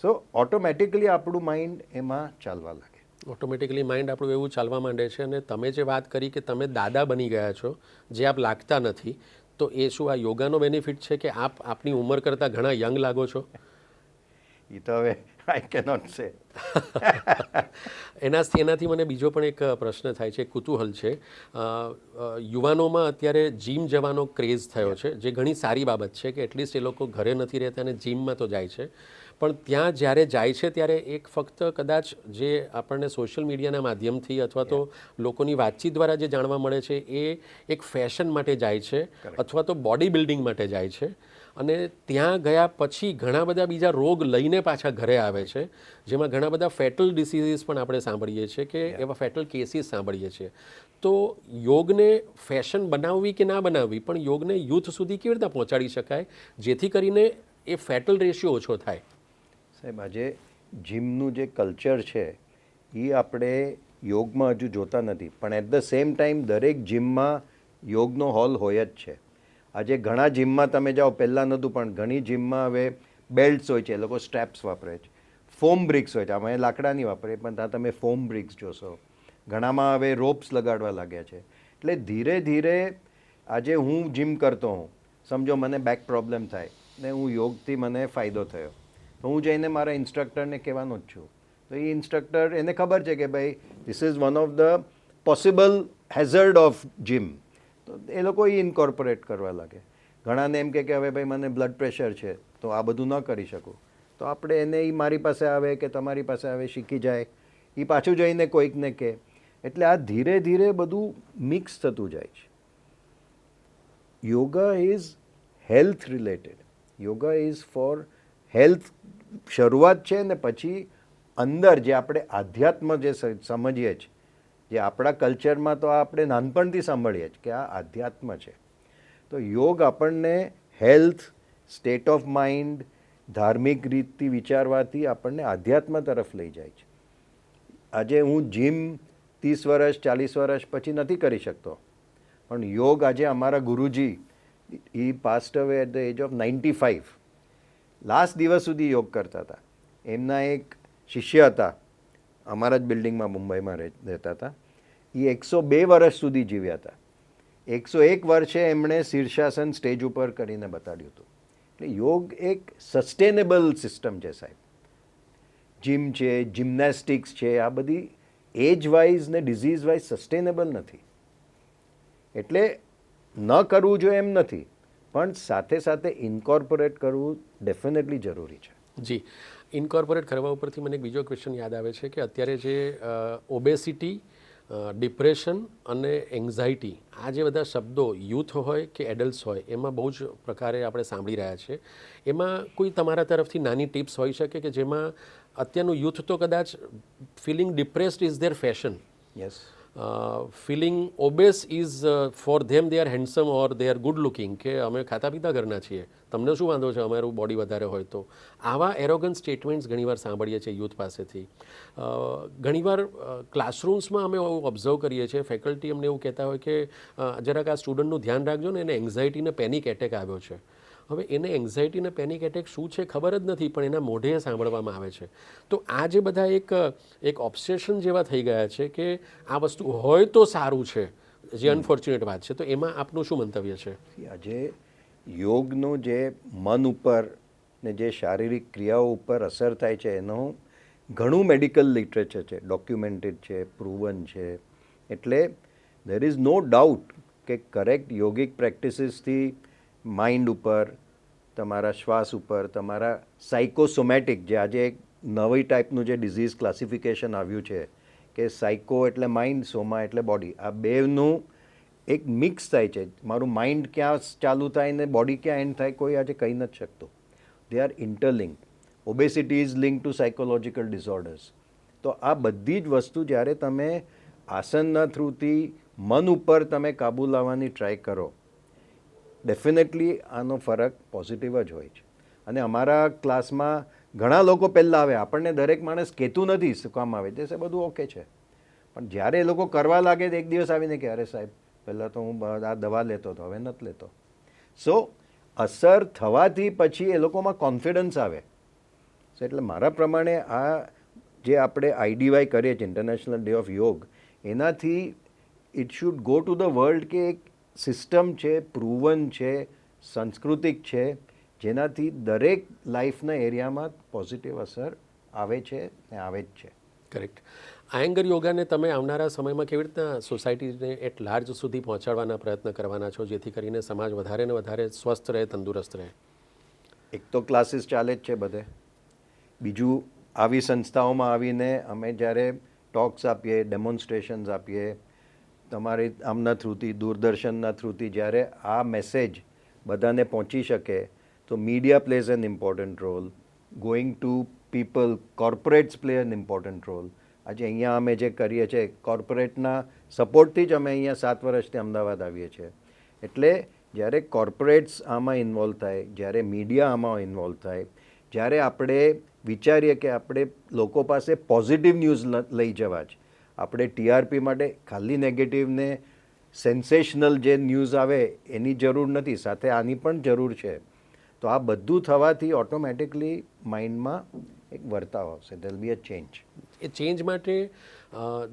સો ઓટોમેટિકલી આપણું માઇન્ડ એમાં ચાલવા લાગે. ઓટોમેટિકલી માઇન્ડ આપણું એવું ચાલવા માંડે છે. અને તમે જે વાત કરી કે તમે દાદા બની ગયા છો, જે આપ લાગતા નથી, તો એ શું આ યોગાનો બેનિફિટ છે કે આપ આપની ઉંમર કરતાં ઘણા યંગ લાગો છો? એ તો હવે આઈ કેનોટ સે. એનાથી મને બીજો પણ એક પ્રશ્ન થાય છે, કુતૂહલ છે. યુવાનોમાં અત્યારે જીમ જવાનો ક્રેઝ થયો છે, જે ઘણી સારી બાબત છે કે એટલીસ્ટ એ લોકો ઘરે નથી રહેતા અને જીમમાં તો જાય છે. પણ ત્યાં જ્યારે જાય છે ત્યારે એક ફક્ત કદાચ જે આપણને સોશિયલ મીડિયાના માધ્યમથી અથવા તો લોકોની વાતચીત દ્વારા જે જાણવા મળે છે, એ એક ફેશન માટે જાય છે અથવા તો બોડી બિલ્ડિંગ માટે જાય છે. અને ત્યાં ગયા પછી ઘણા બધા બીજા રોગ લઈને પાછા ઘરે આવે છે, જેમાં ઘણા બધા ફેટલ ડિસીઝીસ પણ આપણે સાંભળીએ છીએ કે એવા ફેટલ કેસીસ સાંભળીએ છીએ. તો યોગને ફેશન બનાવવી કે ના બનાવવી, પણ યોગને યુથ સુધી કેવી રીતે પહોંચાડી શકાય જેથી કરીને એ ફેટલ રેશિયો ઓછો થાય? સાહેબ, આજે જિમનું જે કલ્ચર છે એ આપણે યોગમાં હજુ જોતા નથી, પણ એટ ધ સેમ ટાઈમ દરેક જિમમાં યોગનો હોલ હોય જ છે. આજે ઘણા જિમમાં તમે જાઓ, પહેલાં નહોતું પણ ઘણી જિમમાં હવે બેલ્ટ્સ હોય છે, એ લોકો સ્ટ્રેપ્સ વાપરે છે, ફોમ બ્રિક્સ હોય છે, આમાં લાકડાની વાપરે પણ ત્યાં તમે ફોમ બ્રિક્સ જોશો. ઘણામાં હવે રોપ્સ લગાડવા લાગ્યા છે. એટલે ધીરે ધીરે આજે હું જિમ કરતો હોઉં, સમજો મને બેક પ્રોબ્લેમ થાય ને હું યોગથી મને ફાયદો થયો, તો હું જઈને મારા ઇન્સ્ટ્રક્ટરને કહેવાનો જ છું. તો એ ઇન્સ્ટ્રક્ટર, એને ખબર છે કે ભાઈ this is one of the possible hazard of gym, તો એ લોકો એ ઇન્કોર્પોરેટ કરવા લાગે. ઘણાને એમ કે હવે ભાઈ મને બ્લડ પ્રેશર છે તો આ બધું ન કરી શકું, તો આપણે એને એ મારી પાસે આવે કે તમારી પાસે આવે, શીખી જાય, એ પાછું જઈને કોઈકને કહે. એટલે આ ધીરે ધીરે બધું મિક્સ થતું જાય છે. Yoga is health related, yoga is for health શરૂઆત છે, ને પછી અંદર જે આપણે આધ્યાત્મ જે સમજીએ છીએ, જે આપણા કલ્ચરમાં તો આપણે નાનપણથી સાંભળીએ છીએ કે આ આધ્યાત્મ છે, તો યોગ આપણને હેલ્થ, સ્ટેટ ઓફ માઇન્ડ, ધાર્મિક રીતથી વિચારવાથી આપણને આધ્યાત્મ તરફ લઈ જાય છે. આજે હું જિમ 30 વર્ષ 40 વર્ષ પછી નથી કરી શકતો, પણ યોગ આજે અમારા ગુરુજી, એ passed away at the age of 95, last દિવસ સુધી યોગ કરતા હતા. એમના એક શિષ્ય હતા, અમારા જ બિલ્ડિંગમાં મુંબઈમાં રહેતા હતા, એ 102 વર્ષ સુધી જીવ્યા હતા. 101 વર્ષે એમણે શીર્ષાસન સ્ટેજ ઉપર કરીને બતાડ્યું હતું. એટલે યોગ એક સસ્ટેનેબલ સિસ્ટમ છે સાહેબ. જિમ છે, જિમ્નેસ્ટિક્સ છે, આ બધી એજ વાઇઝ ને ડિઝીઝ વાઇઝ સસ્ટેનેબલ નથી. એટલે ન કરવું જોઈએ એમ નથી, પણ સાથે સાથે ઇન્કોર્પોરેટ કરવું ડેફિનેટલી જરૂરી છે. જી, ઇન્કોર્પોરેટ કરવા ઉપરથી મને એક બીજો ક્વેશ્ચન યાદ આવે છે કે અત્યારે જે ઓબેસિટી, ડિપ્રેશન અને એન્ઝાયટી, આ જે બધા શબ્દો યુથ હોય કે એડલ્ટ્સ હોય એમાં બહુ જ પ્રકારે આપણે સાંભળી રહ્યા છે. એમાં કોઈ તમારા તરફથી નાની ટિપ્સ હોઈ શકે કે જેમાં અત્યારનું યુથ તો કદાચ feeling depressed is their fashion, yes, feeling obese is for them they are handsome or they are good looking, કે અમે ખાતા પીતા ઘરના છીએ, તમને શું વાંધો છે અમારું બોડી વધારે હોય તો. આવા એરોગન્ટ સ્ટેટમેન્ટ્સ ઘણીવાર સાંભળીએ છીએ યુથ પાસેથી. ઘણીવાર ક્લાસરૂમ્સમાં અમે એવું ઓબ્ઝર્વ કરીએ છીએ, ફેકલ્ટી અમને એવું કહેતા હોય કે જરાક આ સ્ટુડન્ટનું ધ્યાન રાખજો ને, એને એન્ઝાયટી ને પેનિક એટેક આવ્યો છે. હવે એને એન્ઝાયટી અને પેનિક એટેક શું છે ખબર જ નથી, પણ એના મોઢે સાંભળવામાં આવે છે. તો આ જે બધા એક ઓબ્સેશન જેવા થઈ ગયા છે કે આ વસ્તુ હોય તો સારું છે, જે અનફોર્ચ્યુનેટ વાત છે. તો એમાં આપનું શું મંતવ્ય છે? આજે યોગનું જે મન ઉપર ને જે શારીરિક ક્રિયાઓ ઉપર અસર થાય છે એનું ઘણું મેડિકલ લિટરેચર છે, ડોક્યુમેન્ટેડ છે, પ્રૂવન છે. એટલે દેર ઇઝ નો ડાઉટ કે કરેક્ટ યોગિક પ્રેક્ટિસીસથી માઇન્ડ ઉપર, તમારા શ્વાસ ઉપર, તમારા સાયકોસોમેટિક, જે આજે એક નવી ટાઈપનું જે ડિઝીઝ ક્લાસિફિકેશન આવ્યું છે કે સાયકો એટલે માઇન્ડ, સોમા એટલે બોડી, આ બેનું એક મિક્સ થાય છે. મારું માઇન્ડ ક્યાં ચાલુ થાય ને બોડી ક્યાં એન્ડ થાય કોઈ આજે કહી નથી શકતું. They are interlinked. Obesity is link to psychological disorders. તો આ બધી જ વસ્તુ જ્યારે તમે આસનના થ્રુથી મન ઉપર તમે કાબૂ લાવવાની ટ્રાય કરો, ડેફિનેટલી આનો ફરક પોઝિટિવ જ હોય છે. અને અમારા ક્લાસમાં ઘણા લોકો પહેલાં આવે, આપણને દરેક માણસ કહેતું નથી શું કામ આવે છે, તે બધું ઓકે છે, પણ જ્યારે એ લોકો કરવા લાગે તો એક દિવસ આવીને કે અરે સાહેબ પહેલાં તો હું આ દવા લેતો હતો, હવે નથી લેતો. સો અસર થવાથી પછી એ લોકોમાં કોન્ફિડન્સ આવે. સો એટલે મારા પ્રમાણે આ જે આપણે આઈડીવાય કરીએ છીએ, ઇન્ટરનેશનલ ડે ઓફ યોગ, એનાથી it should go to the world કે એક સિસ્ટમ છે, પ્રૂવન છે, સાંસ્કૃતિક છે, જેનાથી દરેક લાઈફના એરિયામાં પોઝિટિવ અસર આવે છે ને આવે જ છે. કરેક્ટ. આયંગર યોગાને તમે આવનારા સમયમાં કેવી રીતના સોસાયટીને એટ લાર્જ સુધી પહોંચાડવાના પ્રયત્ન કરવાના છો, જેથી કરીને સમાજ વધારે ને વધારે સ્વસ્થ રહે, તંદુરસ્ત રહે? એક તો ક્લાસીસ ચાલે જ છે બધે. બીજું, આવી સંસ્થાઓમાં આવીને અમે જ્યારે ટોક્સ આપીએ, ડેમોન્સ્ટ્રેશન્સ આપીએ, તમારી આમના થ્રુથી, દૂરદર્શનના થ્રુથી જ્યારે આ મેસેજ બધાને પહોંચી શકે, તો media plays an important role, going to people, corporates play an important role. આજે અહીંયા અમે જે કરીએ છીએ કોર્પોરેટના સપોર્ટથી જ અમે અહીંયા 7 વર્ષથી અમદાવાદ આવીએ છીએ. એટલે જ્યારે કોર્પોરેટ્સ આમાં ઇન્વોલ્વ થાય, જ્યારે મીડિયા આમાં ઇન્વોલ્વ થાય, જ્યારે આપણે વિચારીએ કે આપણે લોકો પાસે પોઝિટિવ ન્યૂઝ લઈ જવા જ, આપણે ટીઆરપી માટે ખાલી નેગેટિવને સેન્સેશનલ જે ન્યૂઝ આવે એની જરૂર નથી, સાથે આની પણ જરૂર છે. તો આ બધું થવાથી ઓટોમેટિકલી માઇન્ડમાં એક વર્તાવ આવશે, ધેર બી અ ચેન્જ. એ ચેન્જ માટે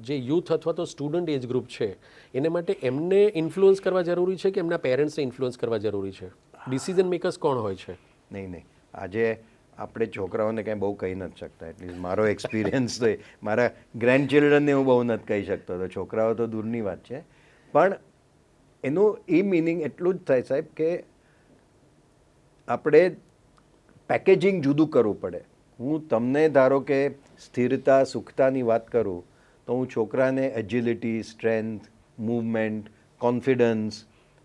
જે યુથ અથવા તો સ્ટુડન્ટ એજ ગ્રુપ છે એને માટે એમને ઇન્ફ્લુઅન્સ કરવા જરૂરી છે કે એમના પેરેન્ટ્સને ઇન્ફ્લુઅન્સ કરવા જરૂરી છે? ડિસિઝન મેકર્સ કોણ હોય છે? નહીં, આજે આપણે છોકરાઓને કંઈ બહુ કહી નથી શકતા. એટલીસ્ટ મારો એક્સપિરિયન્સ તો મારા ગ્રેન્ડ ચિલ્ડ્રનને હું બહુ નથી કહી શકતો, તો છોકરાઓ તો દૂરની વાત છે. પણ એનું એ મિનિંગ એટલું જ થાય સાહેબ કે આપણે પેકેજિંગ જુદું કરવું પડે. હું તમને ધારો કે સ્થિરતા સુખતાની વાત કરું તો હું છોકરાને એજિલિટી, સ્ટ્રેન્થ, મૂવમેન્ટ, કોન્ફિડન્સ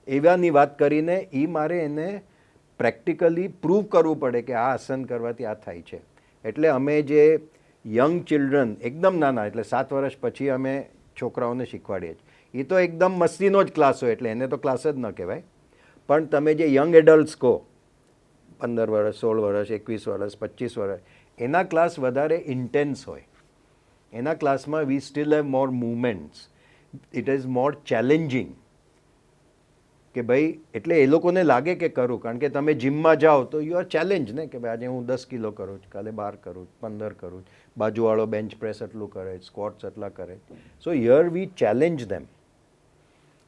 એવાની વાત કરીને મારે એને પ્રેક્ટિકલી પ્રૂવ કરવું પડે કે આ આસન કરવાથી આ થાય છે. એટલે અમે જે યંગ ચિલ્ડ્રન એકદમ નાના, એટલે 7 વર્ષ પછી અમે છોકરાઓને શીખવાડીએ છીએ. એ તો એકદમ મસ્તીનો જ ક્લાસ હોય, એટલે એને તો ક્લાસ જ ન કહેવાય. પણ તમે જે યંગ એડલ્ટ્સ કહો, 15 વર્ષ, 16 વર્ષ, 21 વર્ષ, 25 વર્ષ, એના ક્લાસ વધારે ઇન્ટેન્સ હોય. એના ક્લાસમાં we still have more movements, it is more challenging. કે ભાઈ એટલે એ લોકોને લાગે કે કરું, કારણ કે તમે જિમમાં જાઓ તો યુ આર ચેલેન્જ ને, કે ભાઈ આજે હું 10 કિલો કરું છું, કાલે 12 કરું, 15 કરું, બાજુવાળો બેન્ચ પ્રેસ એટલું કરે, સ્ક્વોટ્સ એટલા કરે. So here we challenge them.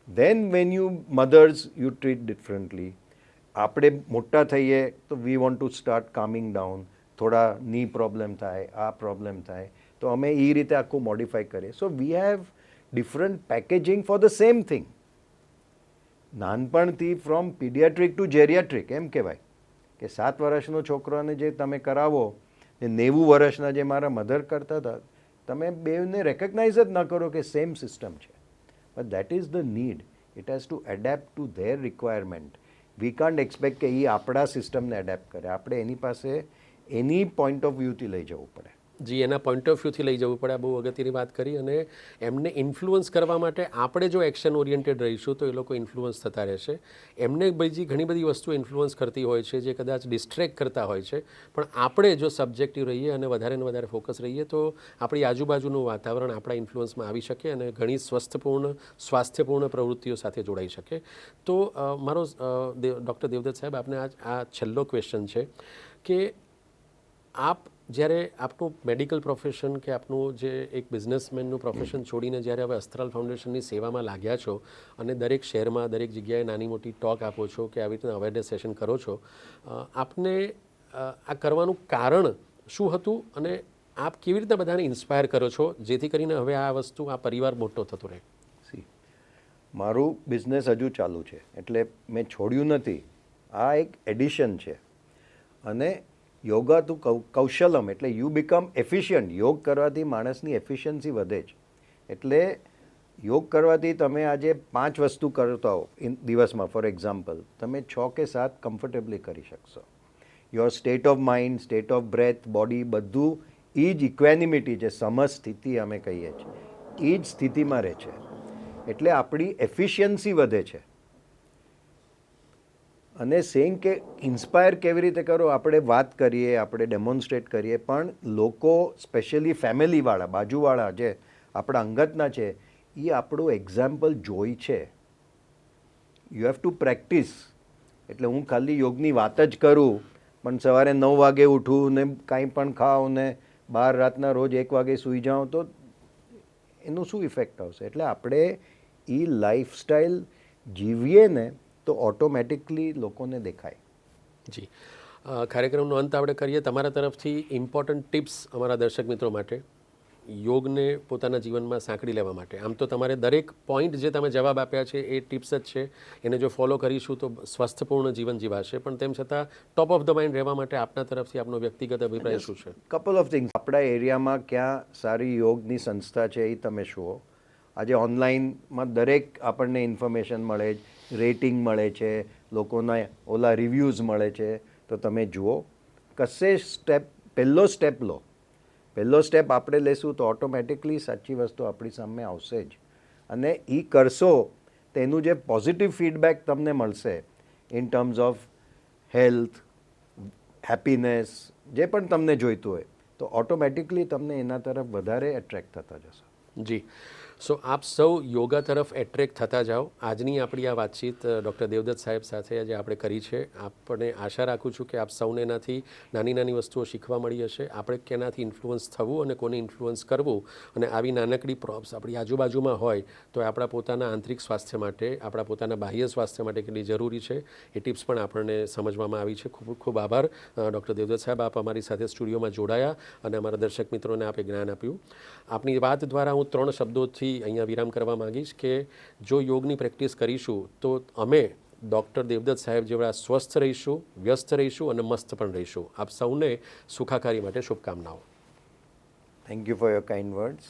Then when you mothers you treat differently. આપણે મોટા થઈએ તો we want to start coming down, થોડા ની પ્રોબ્લેમ થાય, આ પ્રોબ્લેમ થાય, તો અમે એ રીતે આખું મોડિફાઈ કરીએ. So we have different packaging for the same thing. નાનપણથી ફ્રોમ પીડિયાટ્રિક ટુ જેરિયાટ્રિક એમ કહેવાય કે 7 વર્ષનો છોકરાને જે તમે કરાવો ને 90 વર્ષના જે મારા મધર કરતા હતા, તમે બેને રેકગ્નાઇઝ જ ન કરો કે સેમ સિસ્ટમ છે. But that is the need. It has to adapt to their requirement. We can't expect કે એ આપણા સિસ્ટમને એડેપ્ટ કરે. આપણે એની પાસે એની પોઈન્ટ ઓફ વ્યૂથી લઈ જવું પડે. જી, એના પોઈન્ટ ઓફ વ્યૂથી લઈ જવું પડે. આ બહુ અગત્યની વાત કરી. અને એમને ઇન્ફ્લુઅન્સ કરવા માટે આપણે જો એક્શન ઓરિએન્ટેડ રહીશું તો એ લોકો ઇન્ફ્લુઅન્સ થતા રહેશે. એમને બીજી ઘણી બધી વસ્તુઓ ઇન્ફ્લુઅન્સ કરતી હોય છે જે કદાચ ડિસ્ટ્રેક્ટ કરતા હોય છે. પણ આપણે જો સબ્જેક્ટિવ રહીએ અને વધારે ને વધારે ફોકસ રહીએ તો આપણી આજુબાજુનું વાતાવરણ આપણા ઇન્ફ્લુઅન્સમાં આવી શકે અને ઘણી સ્વાસ્થ્યપૂર્ણ પ્રવૃત્તિઓ સાથે જોડાઈ શકે. તો મારો ડૉક્ટર દેવદત્ત સાહેબ, આપને આ છેલ્લો ક્વેશ્ચન છે કે આપ જ્યારે આપનું મેડિકલ પ્રોફેશન કે આપનું જે એક બિઝનેસમેનનું પ્રોફેશન છોડીને જ્યારે હવે અસ્ત્રાલ ફાઉન્ડેશનની સેવામાં લાગ્યા છો અને દરેક શહેરમાં દરેક જગ્યાએ નાની મોટી ટોક આપો છો કે આવી રીતે અવેરનેસ સેશન કરો છો, આપને આ કરવાનું કારણ શું હતું અને આપ કેવી રીતે બધાને ઇન્સ્પાયર કરો છો જેથી કરીને હવે આ વસ્તુ, આ પરિવાર મોટો થતો રહે? મારું બિઝનેસ હજુ ચાલુ છે, એટલે મેં છોડ્યું નથી. આ એક એડિશન છે. અને યોગા તું કૌશલમ, એટલે યુ બીકમ એફિશિયન્ટ. યોગ કરવાથી માણસની એફિશિયન્સી વધે છે. એટલે યોગ કરવાથી તમે આજે 5 વસ્તુ કરતા હો દિવસમાં, ફોર એક્ઝામ્પલ, તમે 6 કે 7 કમ્ફર્ટેબલી કરી શકશો. Your state of mind, state of breath, body, બધું એ જ ઇક્વેનિમિટી, જે સમસ્થિતિ અમે કહીએ છીએ, એ જ સ્થિતિમાં રહે છે. એટલે આપણી એફિશિયન્સી વધે છે. અને સેમ કે ઇન્સ્પાયર કેવી રીતે કરો, આપણે વાત કરીએ, આપણે ડેમોન્સ્ટ્રેટ કરીએ, પણ લોકો સ્પેશિયલી ફેમિલીવાળા, બાજુવાળા જે આપણા અંગતના છે, એ આપણું એક્ઝામ્પલ જોઈ છે. You have to practice. એટલે હું ખાલી યોગની વાત જ કરું પણ સવારે 9 વાગે ઉઠું ને કાંઈ પણ ખાઉં ને 12 રાતના રોજ 1 વાગે સૂઈ જાઉં તો એનું શું ઇફેક્ટ આવશે? એટલે આપણે એ લાઈફસ્ટાઈલ જીવીએ ને તો ઓટોમેટિકલી લોકોને દેખાય. જી, કાર્યક્રમનો અંત આપણે કરીએ. તમારા તરફથી ઇમ્પોર્ટન્ટ ટિપ્સ અમારા દર્શક મિત્રો માટે યોગને પોતાના જીવનમાં સાંકળી લેવા માટે. આમ તો તમારે દરેક પોઈન્ટ જે તમે જવાબ આપ્યા છે એ ટિપ્સ જ છે, એને જો ફોલો કરીશું તો સ્વસ્થપૂર્ણ જીવન જીવાશે. પણ તેમ છતાં ટોપ ઓફ ધ માઇન્ડ રહેવા માટે આપના તરફથી આપનો વ્યક્તિગત અભિપ્રાય શું છે? Couple of things. આપણા એરિયામાં ક્યાં સારી યોગની સંસ્થા છે એ તમે જુઓ. આજે ઓનલાઈનમાં દરેક આપણને ઇન્ફોર્મેશન મળે, રેટિંગ મળે છે, લોકોના ઓલા રિવ્યૂઝ મળે છે, તો તમે જુઓ. કશે પહેલો સ્ટેપ લો. પહેલો સ્ટેપ આપણે લેશું તો ઓટોમેટિકલી સાચી વસ્તુ આપણી સામે આવશે જ. અને એ કરશો તો એનું જે પોઝિટિવ ફીડબેક તમને મળશે, in terms of health, happiness, જે પણ તમને જોઈતું હોય તો ઓટોમેટિકલી તમને એના તરફ વધારે એટ્રેક્ટ થતા જશો. જી, સો આપ સૌ યોગા તરફ એટ્રેક્ટ થતા જાઓ. આજની આપણી આ વાતચીત ડૉક્ટર દેવદત્ત સાહેબ સાથે જે આપણે કરી છે, આપણે આશા રાખું છું કે આપ સૌને એનાથી નાની નાની વસ્તુઓ શીખવા મળી હશે. આપણે કેનાથી ઇન્ફ્લુઅન્સ થવું અને કોને ઇન્ફ્લુઅન્સ કરવું, અને આવી નાનકડી પ્રોબ્સ આપણી આજુબાજુમાં હોય તો એ આપણા પોતાના આંતરિક સ્વાસ્થ્ય માટે, આપણા પોતાના બાહ્ય સ્વાસ્થ્ય માટે કેટલી જરૂરી છે એ ટિપ્સ પણ આપણને સમજવામાં આવી છે. ખૂબ ખૂબ આભાર ડૉક્ટર દેવદત્ત સાહેબ, આપ અમારી સાથે સ્ટુડિયોમાં જોડાયા અને અમારા દર્શક મિત્રોને આપે જ્ઞાન આપ્યું. આપની વાત દ્વારા હું 3 શબ્દોથી અહીંયા વિરામ કરવા માંગીશ કે જો યોગની પ્રેક્ટિસ કરીશું તો અમે ડૉક્ટર દેવદત્ત સાહેબ જેવડા સ્વસ્થ રહીશું, વ્યસ્ત રહીશું અને મસ્ત પણ રહીશું. આપ સૌને સુખાકારી માટે શુભકામનાઓ. Thank you for your kind words.